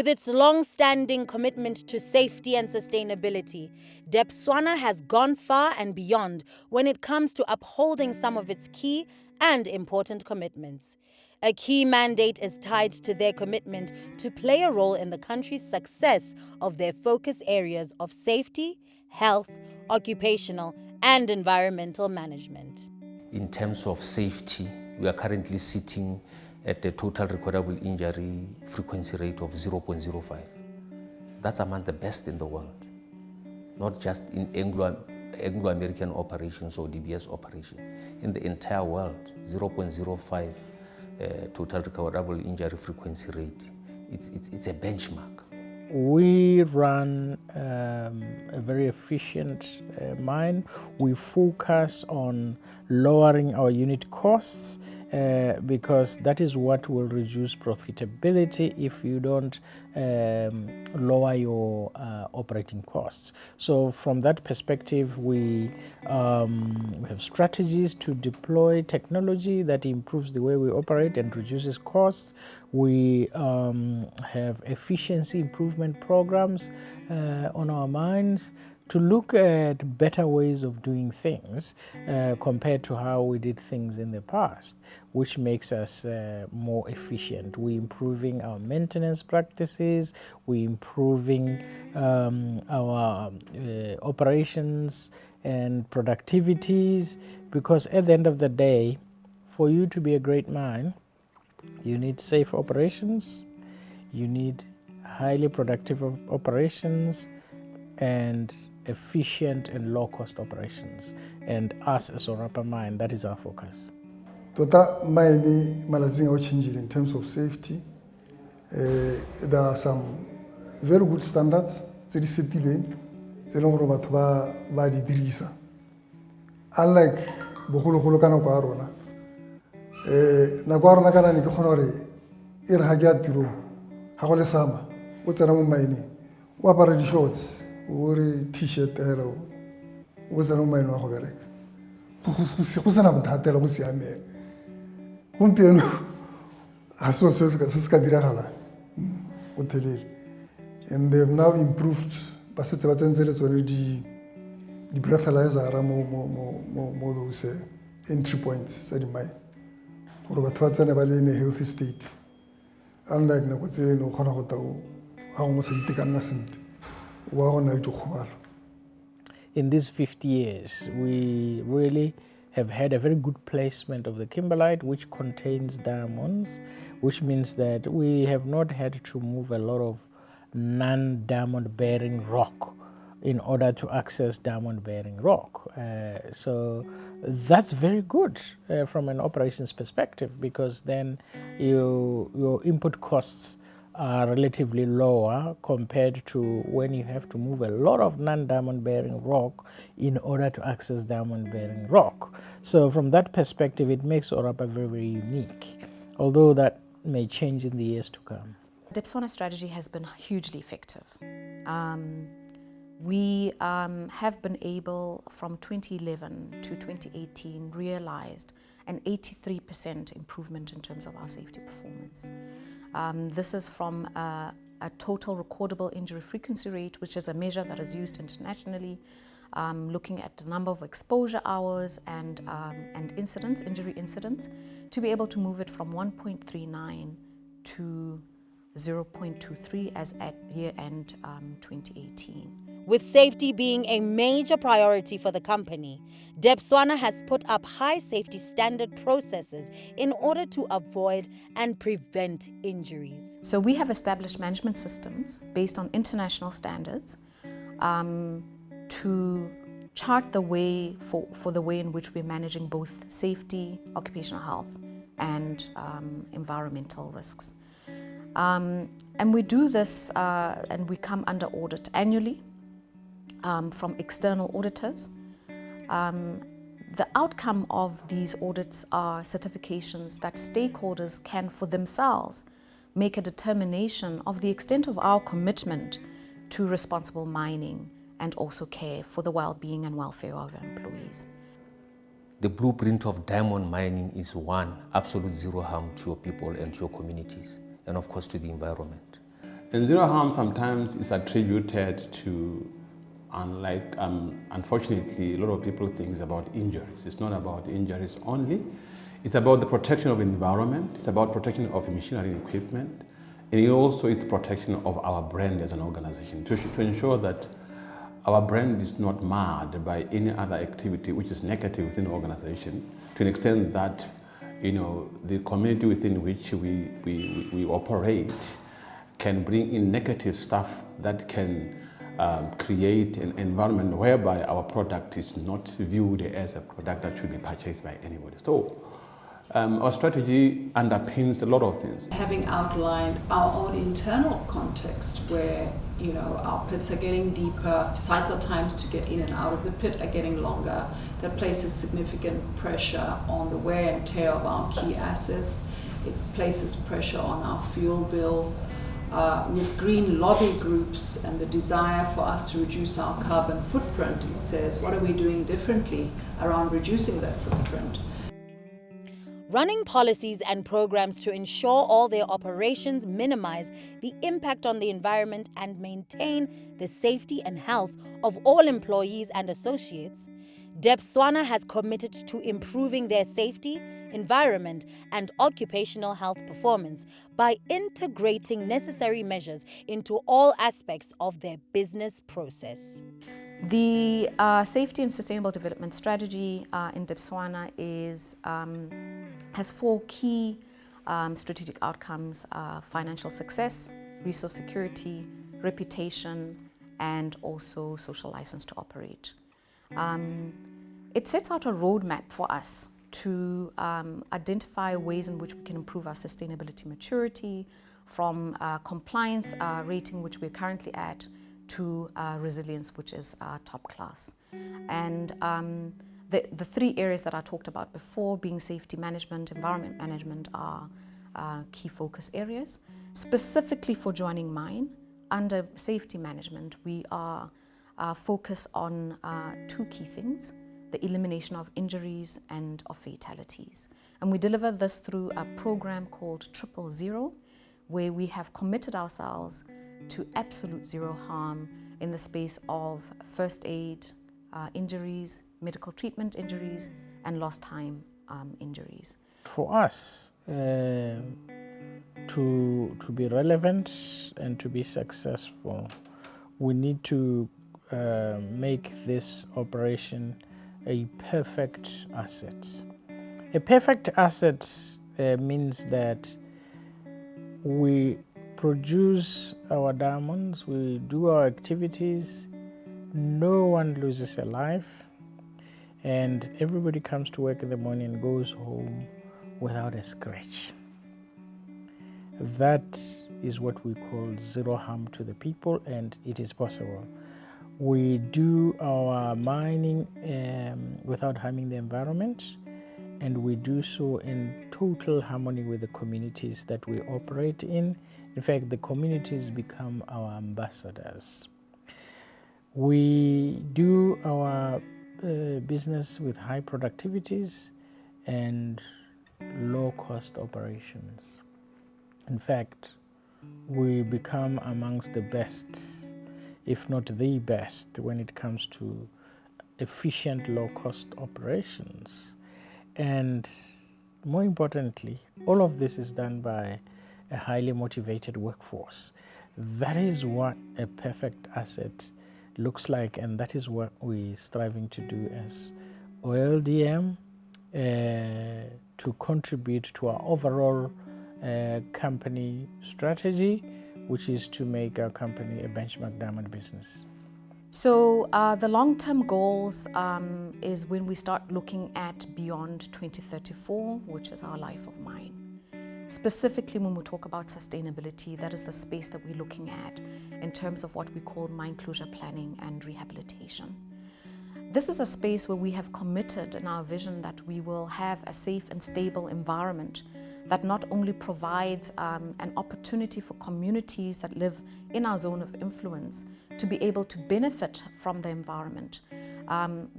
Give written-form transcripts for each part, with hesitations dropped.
With its long-standing commitment to safety and sustainability, Debswana has gone far and beyond when it comes to upholding some of its key and important commitments. A key mandate is tied to their commitment to play a role in the country's success of their focus areas of safety, health, occupational, and environmental management. In terms of safety, we are currently sitting at a total recordable injury frequency rate of 0.05. That's among the best in the world, not just in Anglo-American operations or DBS operation. In the entire world, 0.05 total recordable injury frequency rate. It's a benchmark. We run a very efficient mine. We focus on lowering our unit costs because that is what will reduce profitability if you don't lower your operating costs. So from that perspective, we have strategies to deploy technology that improves the way we operate and reduces costs. We have efficiency improvement programs on our mines to look at better ways of doing things compared to how we did things in the past, which makes us more efficient. We're improving our maintenance practices, we're improving our operations and productivities, because at the end of the day, for you to be a great mine, you need safe operations, you need highly productive operations, and efficient and low-cost operations. And us as Orapa Mine, that is our focus. Tota mine malazinga o changing in terms of safety. There are some very good standards tse di setileng tse leng gore batho ba di dirisa. Unlike bogologolo ka nako ya rona, nako ya rona kana ne ke kgona gore e re ha ke ya tirong ha go le sama o tsena mo mining o apara di-shorts o re t-shirt hela o tsena mo mining wa go bereka go sena bothata go siamela gompieno ga se se ka diragala go thelele. And they've now improved ba setse ba tsentse le tsone di-breathalyzer mo those entry points tsa di-mine gore batho ba tsene ba le in a healthy state, unlike nako tse ne o kgona go ta ga gongwe sa itekanela sentle wa go na le dikgobalo. In these 50 years, we really have had a very good placement of the kimberlite, which contains diamonds, which means that we have not had to move a lot of non-diamond bearing rock in order to access diamond bearing rock. So that's very good from an operations perspective, because then your input costs are relatively lower compared to when you have to move a lot of non-diamond bearing rock in order to access diamond bearing rock. So from that perspective, it makes Orapa very, very unique, although that may change in the years to come. Debswana's strategy has been hugely effective. We have been able, from 2011 to 2018, realized an 83% improvement in terms of our safety performance. This is from a total recordable injury frequency rate, which is a measure that is used internationally, looking at the number of exposure hours and incidents, injury incidents, to be able to move it from 1.39 to 0.23 as at year-end 2018. With safety being a major priority for the company, Debswana has put up high safety standard processes in order to avoid and prevent injuries. So we have established management systems based on international standards to chart the way for the way in which we're managing both safety, occupational health, and environmental risks. And we do this and we come under audit annually from external auditors. The outcome of these audits are certifications that stakeholders can for themselves make a determination of the extent of our commitment to responsible mining and also care for the well-being and welfare of our employees. The blueprint of diamond mining is one, absolute zero harm to your people and to your communities, and of course to the environment. And zero harm sometimes is attributed to, unfortunately, a lot of people think it's about injuries. It's not about injuries only. It's about the protection of the environment. It's about protection of machinery and equipment. And also it's protection of our brand as an organization to ensure that our brand is not marred by any other activity which is negative within the organization, to an extent that the community within which we operate can bring in negative stuff that can create an environment whereby our product is not viewed as a product that should be purchased by anybody. So our strategy underpins a lot of things. Having outlined our own internal context where our pits are getting deeper, cycle times to get in and out of the pit are getting longer, that places significant pressure on the wear and tear of our key assets. It places pressure on our fuel bill. With green lobby groups and the desire for us to reduce our carbon footprint, it says, what are we doing differently around reducing that footprint? Running policies and programs to ensure all their operations minimize the impact on the environment and maintain the safety and health of all employees and associates, Debswana has committed to improving their safety, environment, and occupational health performance by integrating necessary measures into all aspects of their business process. The Safety and Sustainable Development Strategy in Debswana has 4 key strategic outcomes: financial success, resource security, reputation, and also social license to operate. It sets out a roadmap for us to identify ways in which we can improve our sustainability maturity, from compliance rating, which we're currently at, to resilience, which is top class. And the 3 areas that I talked about before, being safety management, environment management, are key focus areas. Specifically for joining mine, under safety management, we are focused on 2 key things: the elimination of injuries and of fatalities. And we deliver this through a program called 000, where we have committed ourselves to absolute zero harm in the space of first aid injuries, medical treatment injuries, and lost time injuries. For us, to be relevant and to be successful, we need to make this operation a perfect asset. A perfect asset means that we produce our diamonds, we do our activities, no one loses a life, and everybody comes to work in the morning and goes home without a scratch. That is what we call zero harm to the people, and it is possible. We do our mining without harming the environment, and we do so in total harmony with the communities that we operate in. In fact, the communities become our ambassadors. We do our business with high productivities and low-cost operations. In fact, we become amongst the best, if not the best, when it comes to efficient, low-cost operations. And more importantly, all of this is done by a highly motivated workforce. That is what a perfect asset looks like, and that is what we're striving to do as OLDM to contribute to our overall company strategy, which is to make our company a benchmark diamond business. So the long-term goals is when we start looking at beyond 2034, which is our life of mine. Specifically, when we talk about sustainability, that is the space that we're looking at in terms of what we call mine closure planning and rehabilitation. This is a space where we have committed in our vision that we will have a safe and stable environment that not only provides an opportunity for communities that live in our zone of influence to be able to benefit from the environment,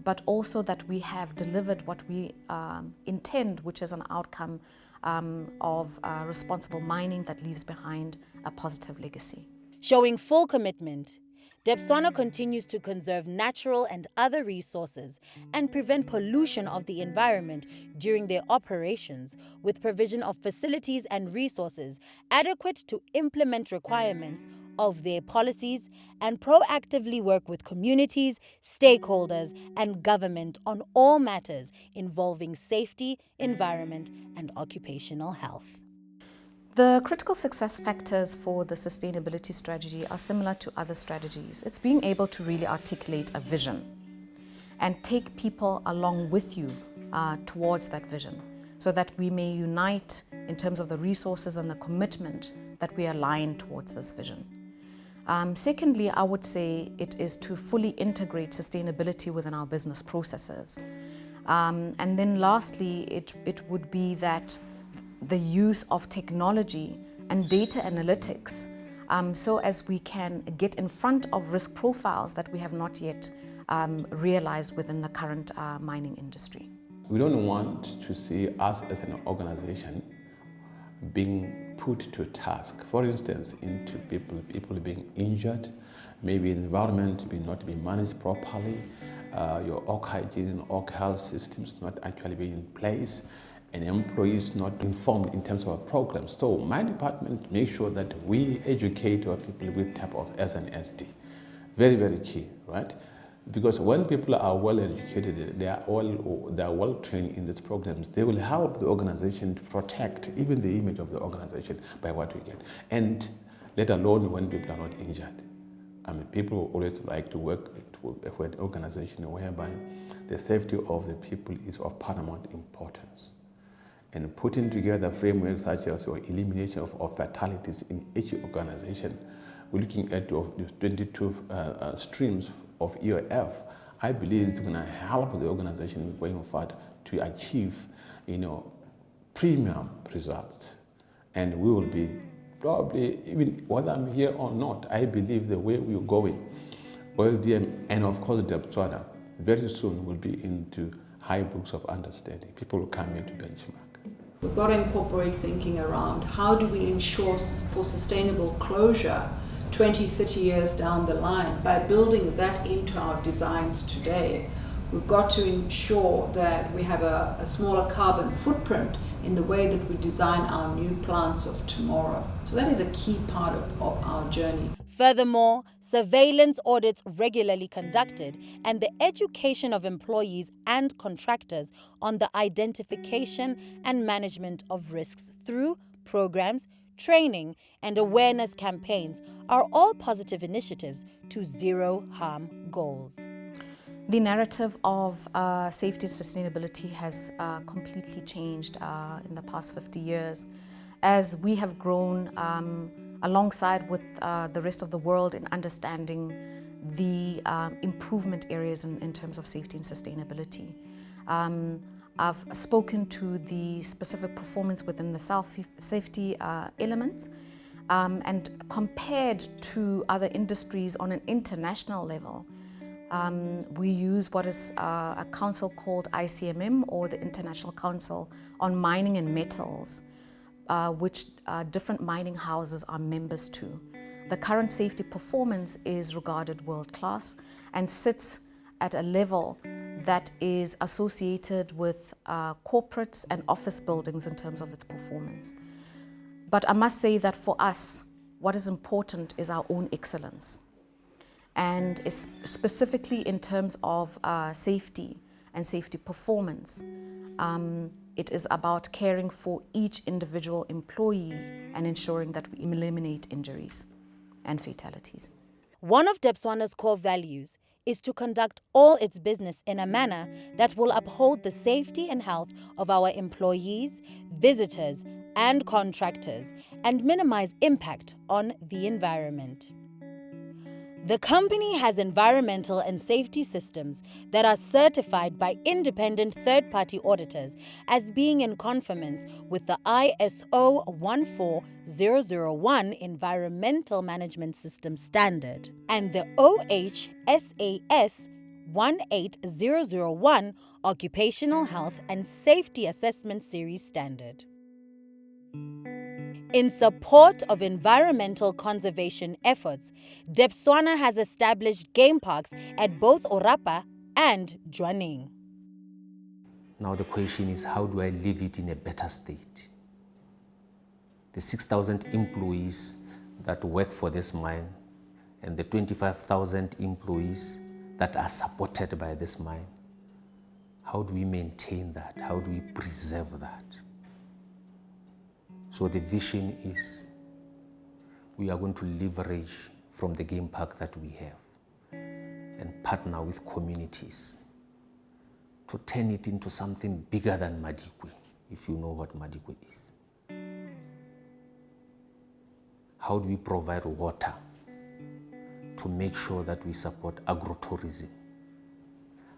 but also that we have delivered what we intend, which is an outcome of responsible mining that leaves behind a positive legacy. Showing full commitment, Debswana continues to conserve natural and other resources and prevent pollution of the environment during their operations, with provision of facilities and resources adequate to implement requirements of their policies and proactively work with communities, stakeholders, and government on all matters involving safety, environment, and occupational health. The critical success factors for the sustainability strategy are similar to other strategies. It's being able to really articulate a vision and take people along with you towards that vision, so that we may unite in terms of the resources and the commitment that we align towards this vision. Secondly, I would say it is to fully integrate sustainability within our business processes. And then lastly, it would be that the use of technology and data analytics, so as we can get in front of risk profiles that we have not yet realized within the current mining industry. We don't want to see us as an organization being put to task, for instance, into people being injured, maybe environment not being managed properly, your org hygiene and org health systems not actually being in place, and employees not informed in terms of our programs. So my department makes sure that we educate our people with type of S&SD. Very, very key, right? Because when people are well educated, they are well trained in these programs, they will help the organization to protect even the image of the organization by what we get. And let alone when people are not injured. I mean, people always like to work for an organization whereby the safety of the people is of paramount importance. And putting together frameworks such as your elimination of fatalities in each organization, we're looking at the 22 streams of EOF. I believe it's going to help the organization going forward to achieve, premium results. And we will be probably, even whether I'm here or not, I believe the way we're going, OLDM and of course Debswana, very soon will be into high books of understanding. People will come here to benchmark. We've got to incorporate thinking around how do we ensure for sustainable closure 20, 30 years down the line. By building that into our designs today, we've got to ensure that we have a smaller carbon footprint in the way that we design our new plants of tomorrow. So that is a key part of our journey. Furthermore, surveillance audits regularly conducted and the education of employees and contractors on the identification and management of risks through programs, training, and awareness campaigns are all positive initiatives to zero harm goals. The narrative of safety and sustainability has completely changed in the past 50 years as we have grown alongside with the rest of the world in understanding the improvement areas in terms of safety and sustainability. I've spoken to the specific performance within the safety elements and compared to other industries on an international level. We use what is a council called ICMM, or the International Council on Mining and Metals, which different mining houses are members to. The current safety performance is regarded world-class and sits at a level that is associated with corporates and office buildings in terms of its performance. But I must say that for us, what is important is our own excellence. And specifically in terms of safety and safety performance, it is about caring for each individual employee and ensuring that we eliminate injuries and fatalities. One of Debswana's core values is to conduct all its business in a manner that will uphold the safety and health of our employees, visitors, and contractors, and minimize impact on the environment. The company has environmental and safety systems that are certified by independent third-party auditors as being in conformance with the ISO 14001 Environmental Management System Standard and the OHSAS 18001 Occupational Health and Safety Assessment Series Standard. In support of environmental conservation efforts, Botswana has established game parks at both Orapa and Jwaneng. Now the question is, how do I leave it in a better state? The 6,000 employees that work for this mine and the 25,000 employees that are supported by this mine, how do we maintain that? How do we preserve that? So the vision is we are going to leverage from the game park that we have and partner with communities to turn it into something bigger than Madikwe, if you know what Madikwe is. How do we provide water to make sure that we support agrotourism?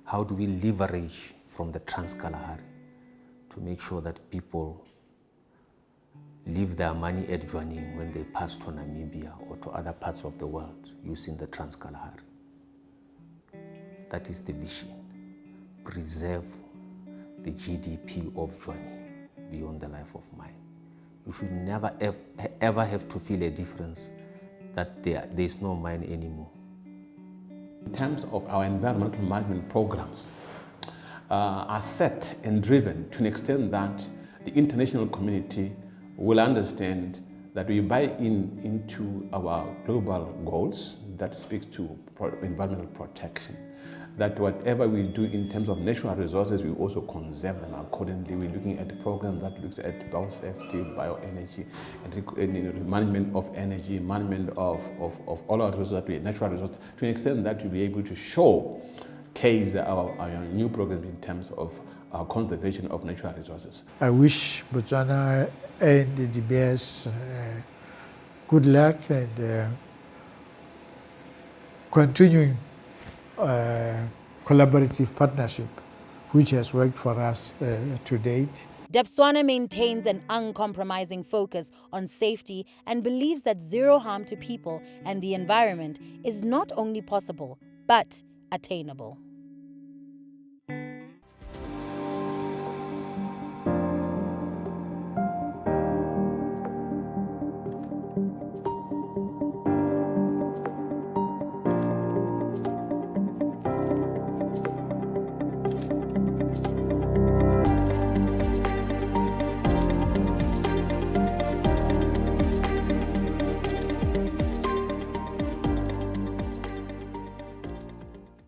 How do we leverage from the Trans-Kalahari to make sure that people leave their money at Jwaneng when they pass to Namibia or to other parts of the world using the Trans-Kalahari? That is the vision. Preserve the GDP of Jwaneng beyond the life of mine. You should never ever have to feel a difference that there is no mine anymore. In terms of our environmental management programs, are set and driven to an extent that the international community will understand that we buy into our global goals that speaks to environmental protection, that whatever we do in terms of natural resources, we also conserve them accordingly. We're looking at a program that looks at biosafety, bioenergy, and management of energy, management of all our resources, natural resources, to an extent that we'll be able to showcase our new programs in terms of conservation of natural resources. I wish Botswana and the DBS good luck and continuing collaborative partnership, which has worked for us to date. Botswana maintains an uncompromising focus on safety and believes that zero harm to people and the environment is not only possible, but attainable.